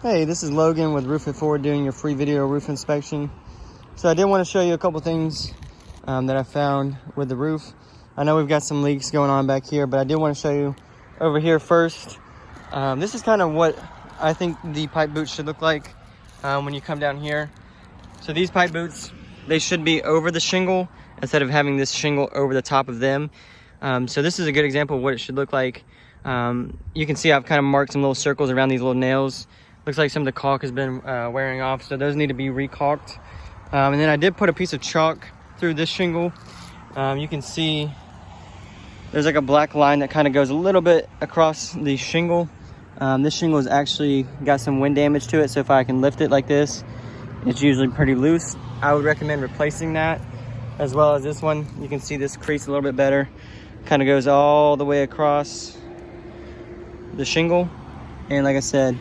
Hey, this is Logan with Roof It Forward doing your free video roof inspection. So I did want to show you a couple things that I found with the roof. I know we've got some leaks going on back here, but I did want to show you over here first. This is kind of what I think the pipe boots should look like when you come down here. So these pipe boots, they should be over the shingle instead of having this shingle over the top of them. So this is a good example of what it should look like. You can see I've kind of marked some little circles around these little nails. Looks like some of the caulk has been wearing off, so those need to be recaulked. And then I did put a piece of chalk through this shingle. You can see there's like a black line that kind of goes a little bit across the shingle. This shingle has actually got some wind damage to it, so if I can lift it like this, it's usually pretty loose. I would recommend replacing that, as well as this one. You can see this crease a little bit better. Kind of goes all the way across the shingle, and like I said,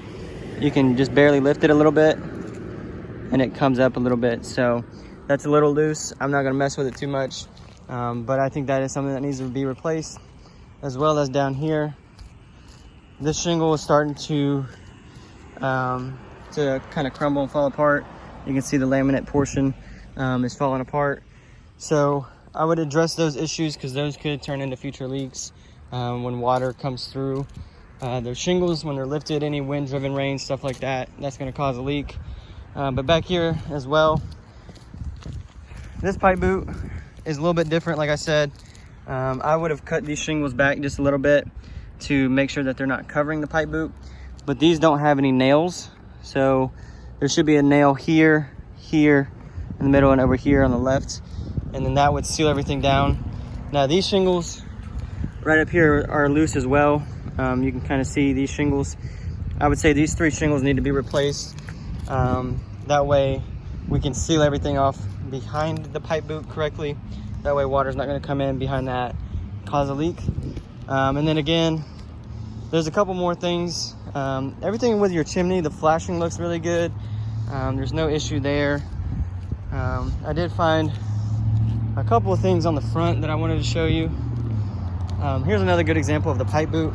you can just barely lift it a little bit and it comes up a little bit. So that's a little loose. I'm not going to mess with it too much, but I think that is something that needs to be replaced. As well as down here, this shingle is starting to kind of crumble and fall apart. You can see the laminate portion is falling apart. So I would address those issues, because those could turn into future leaks when water comes through their shingles, when they're lifted, any wind-driven rain, stuff like that, that's going to cause a leak. But back here as well, this pipe boot is a little bit different. Like I said, I would have cut these shingles back just a little bit to make sure that they're not covering the pipe boot, but these don't have any nails, so there should be a nail here, here in the middle, and over here on the left, and then that would seal everything down. Now these shingles right up here are loose as well. You can kind of see these shingles. I would say these 3 shingles need to be replaced. That way we can seal everything off behind the pipe boot correctly. That way water's not going to come in behind that, cause a leak. And then again, there's a couple more things. Everything with your chimney, the flashing looks really good. There's no issue there. I did find a couple of things on the front that I wanted to show you. Here's another good example of the pipe boot.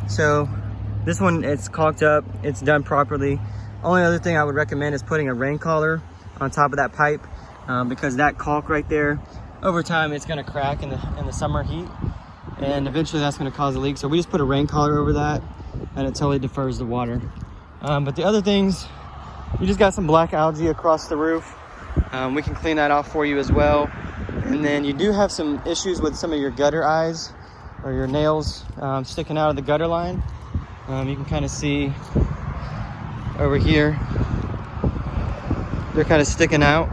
So this one, it's caulked up, it's done properly. Only other thing I would recommend is putting a rain collar on top of that pipe, because that caulk right there, over time it's going to crack in the summer heat, and eventually that's going to cause a leak. So we just put a rain collar over that, and it totally defers the water. But the other things, you just got some black algae across the roof. We can clean that off for you as well. And then you do have some issues with some of your gutter eyes, or your nails sticking out of the gutter line. You can kind of see over here, they're kind of sticking out.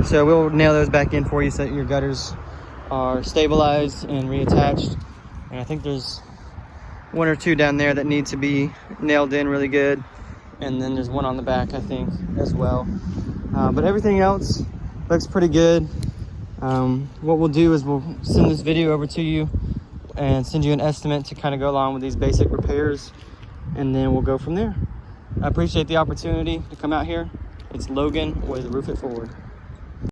So we'll nail those back in for you so that your gutters are stabilized and reattached. And I think there's 1 or 2 down there that need to be nailed in really good. And then there's one on the back, I think, as well. But everything else looks pretty good. What we'll do is we'll send this video over to you and send you an estimate to kind of go along with these basic repairs, and then we'll go from there. I appreciate the opportunity to come out here. It's Logan with Roof It Forward.